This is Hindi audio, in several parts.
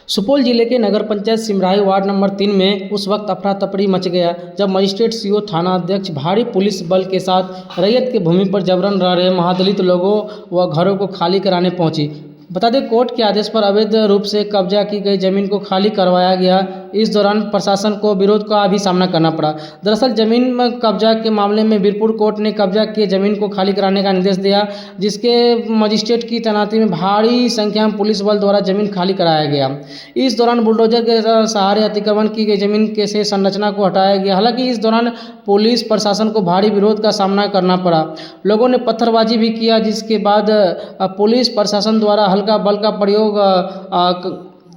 सुपौल जिले के नगर पंचायत सिमराही वार्ड नंबर 3 में उस वक्त अफरा तफरी मच गया जब मजिस्ट्रेट सीओ थाना अध्यक्ष भारी पुलिस बल के साथ रैयत की भूमि पर जबरन रह रहे महादलित लोगों व घरों को खाली कराने पहुंची। बता दें, कोर्ट के आदेश पर अवैध रूप से कब्जा की गई जमीन को खाली करवाया गया। इस दौरान प्रशासन को विरोध का भी सामना करना पड़ा। दरअसल जमीन में कब्जा के मामले में वीरपुर कोर्ट ने कब्जा किए जमीन को खाली कराने का निर्देश दिया, जिसके मजिस्ट्रेट की तैनाती में भारी संख्या में पुलिस बल द्वारा जमीन खाली कराया गया। इस दौरान बुलडोजर के सहारे अतिक्रमण की गई जमीन के से संरचना को हटाया गया। हालांकि इस दौरान पुलिस प्रशासन को भारी विरोध का सामना करना पड़ा। लोगों ने पत्थरबाजी भी किया, जिसके बाद पुलिस प्रशासन द्वारा हल्का बल का प्रयोग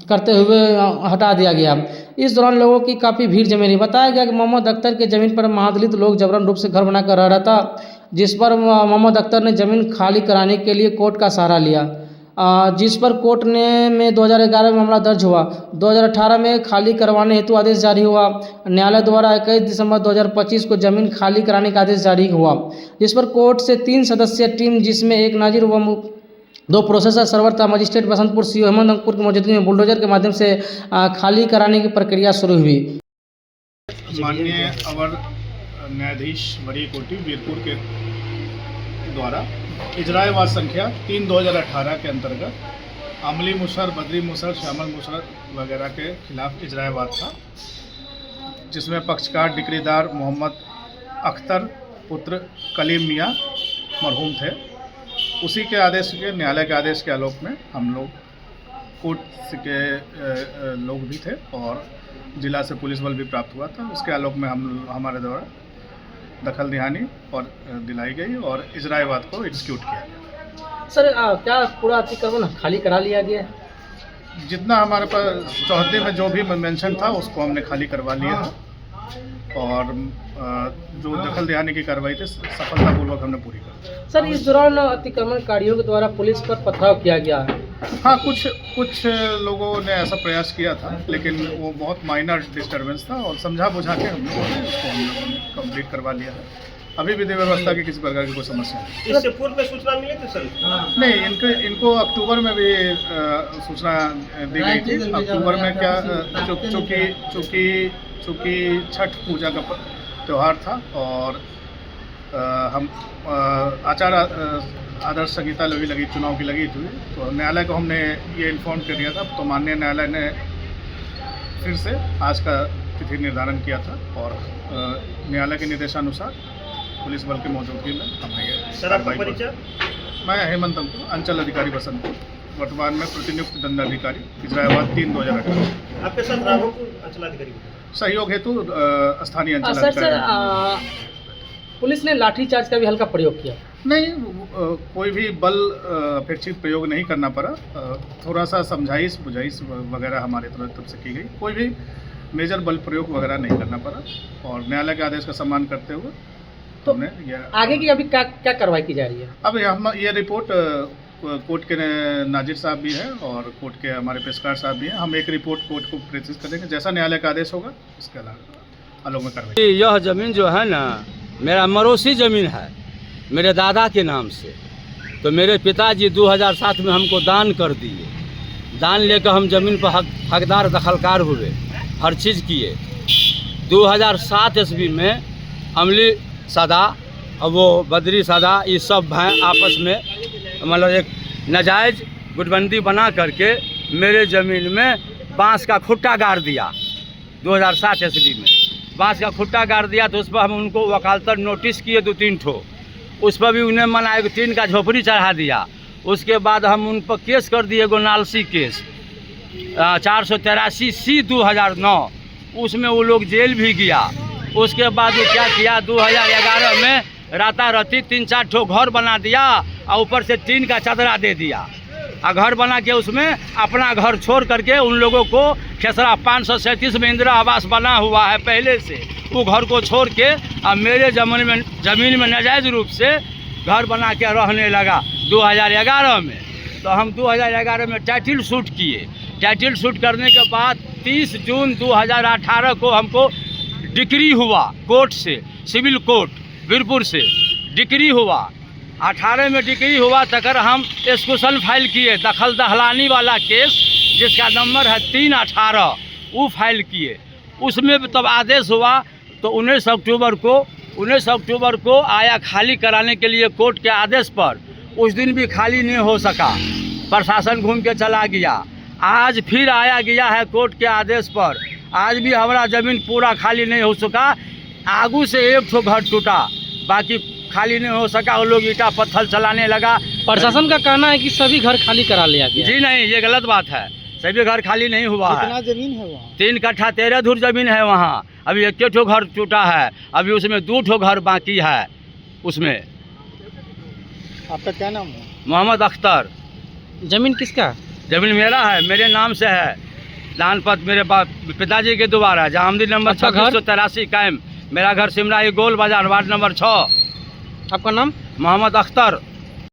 करते हुए हटा दिया गया। इस दौरान लोगों की काफ़ी भीड़ जमी रही। बताया गया कि मोहम्मद अख्तर के ज़मीन पर महादलित लोग जबरन रूप से घर बनाकर रह रहा था, जिस पर मोहम्मद अख्तर ने ज़मीन खाली कराने के लिए कोर्ट का सहारा लिया, जिस पर कोर्ट में 2011 में मामला दर्ज हुआ। 2018 में खाली करवाने हेतु आदेश जारी हुआ। न्यायालय द्वारा 21 दिसंबर 2025 को जमीन खाली कराने का आदेश जारी हुआ, जिस पर कोर्ट से 3 सदस्यीय टीम, जिसमें एक नाजिर व 2 प्रोसेसर सर्वर था, मजिस्ट्रेट बसंतपुर सीओ हेमंत अंकुर की मौजूदगी में बुलडोजर के माध्यम से खाली कराने की प्रक्रिया शुरू हुई। माननीय अवर न्यायाधीश वरीय कोर्ट वीरपुर के द्वारा इजराएवाद संख्या 3/2018 के अंतर्गत अमली मुसर, बदरी मुसर, श्यामल मुसर वगैरह के खिलाफ इजराएवाद था, जिसमें पक्षकार डिक्रीदार मोहम्मद अख्तर पुत्र कलीम मियाँ मरहूम थे। उसी के आदेश के, न्यायालय के आदेश के आलोक में हम लोग कोर्ट के लोग भी थे और जिला से पुलिस बल भी प्राप्त हुआ था। उसके आलोक में हमारे द्वारा दखल दिहानी और दिलाई गई और इजराएवाद को एग्जीक्यूट किया गया। सर, क्या पूरा अतिक्रमण खाली करा लिया गया? जितना हमारे पास चौहद्दी में जो भी मेंशन था उसको हमने खाली करवा लिया है और जो दखल दिहानी की कार्रवाई थी सफलतापूर्वक हमने पूरी कर दी। सर, इस दौरान अतिक्रमणकारियों के द्वारा पुलिस पर पथराव किया गया है। हाँ, कुछ लोगों ने ऐसा प्रयास किया था, लेकिन वो बहुत माइनर डिस्टर्बेंस था और समझा बुझा के हम लोगों ने कंप्लीट करवा लिया है। अभी विधि व्यवस्था की किसी प्रकार की कोई समस्या नहीं। इससे पूर्व में सूचना मिली थी सर? नहीं, इनको अक्टूबर में भी सूचना दी गई थी। अक्टूबर में क्या, चूँकि छठ पूजा का त्यौहार था और हम आचार आदर्श संहिता लगी चुनाव की लगी थी, तो न्यायालय को हमने ये इन्फॉर्म कर दिया था। तो माननीय न्यायालय ने फिर से आज का तिथि निर्धारण किया था और न्यायालय के निर्देशानुसार पुलिस बल की मौजूदगी में हमने ये। सर, आपका परिचय? मैं हेमंत अंकुर, अंचल अधिकारी बसंतपुर, वर्तमान में प्रतिनियुक्त दंडाधिकारी इजराएवाद 3/2018। आपके साथ राघोपुर अंचलाधिकारी सहयोग हेतु स्थानीय अंचल सर, अधिकारी। पुलिस ने लाठीचार्ज का भी हल्का प्रयोग किया? नहीं, कोई भी बल अपेक्षित प्रयोग नहीं करना पड़ा। थोड़ा सा समझाइश बुझाइश वगैरह हमारे तरफ से की गई। कोई भी मेजर बल प्रयोग वगैरह नहीं करना पड़ा और न्यायालय के आदेश का सम्मान करते हुए तो आगे की अभी क्या कार्रवाई की जा रही है? अब हम ये रिपोर्ट कोर्ट के नाजिर साहब भी हैं और कोर्ट के हमारे पेशकार साहब भी हैं। हम एक रिपोर्ट कोर्ट को प्रेषित करेंगे, जैसा न्यायालय का आदेश होगा उसके आलोक में कार्रवाई। यह ज़मीन जो है ना, मेरा मरोसी ज़मीन है, मेरे दादा के नाम से। तो मेरे पिताजी 2007 में हमको दान कर दिए। दान लेकर हम ज़मीन पर हकदार दखलकार हुए, हर चीज़ किए। 2007 ईस्वी में अमली सदा और वो बदरी सदा, ये सब भाई आपस में मतलब एक नाजायज़ गुटबंदी बना करके मेरे ज़मीन में बांस का खुट्टा गाड़ दिया। 2007 ईस्वी में बांस का खुट्टा गाड़ दिया, तो उस पर हम उनको वकालतन नोटिस किए 2-3 ठो। उस पर भी उन्हें मना के 3 का झोपड़ी चढ़ा दिया। उसके बाद हम उन पर केस कर दिए, गोनालसी केस 483C 2009। उसमें वो लोग जेल भी गया। उसके बाद वो क्या किया, 2011 में राताराती 3-4 ठो घर बना दिया और ऊपर से 3 का चादरा दे दिया। और घर बना के उसमें अपना घर छोड़ करके उन लोगों को खेसरा 537 में इंदिरा आवास बना हुआ है पहले से, वो घर को छोड़ के अब मेरे ज़मीन में नाजायज़ रूप से घर बना के रहने लगा 2011 में। तो हम 2011 में टाइटल शूट किए। टाइटल शूट करने के बाद 30 जून 2018 को हमको डिक्री हुआ कोर्ट से, सिविल कोर्ट वीरपुर से डिक्री हुआ। 18 में डिक्री हुआ, तकर हम एक्सक्यूशन फाइल किए, दखल दहलानी वाला केस जिसका नंबर है 318, वो फाइल किए। उसमें भी तब आदेश हुआ तो 19 अक्टूबर को आया खाली कराने के लिए कोर्ट के आदेश पर। उस दिन भी खाली नहीं हो सका, प्रशासन घूम के चला गया। आज फिर आया गया है कोर्ट के आदेश पर, आज भी हमारा ज़मीन पूरा खाली नहीं हो सका। आगू से एक ठो घर टूटा, बाकी खाली नहीं हो सका। वो लोग ईटा पत्थर चलाने लगा। प्रशासन का कहना है कि सभी घर खाली करा लिया गया। जी नहीं, ये गलत बात है। सभी घर खाली नहीं हुआ है। कितना जमीन है वहाँ? 3 कट्ठा 13 धुर जमीन है वहाँ। अभी 1 ठो घर टूटा है, अभी उसमें 2 ठो घर बाकी है। उसमें आपका क्या नाम है? मोहम्मद अख्तर। जमीन किसका? जमीन मेरा है, मेरे नाम से है। दान पत्र मेरे पिताजी के द्वारा है। जहामदी नंबर आपका घर? 2683 कायम। मेरा घर सिमराही गोल बाजार, वार्ड नंबर 6। आपका नाम? मोहम्मद अख्तर।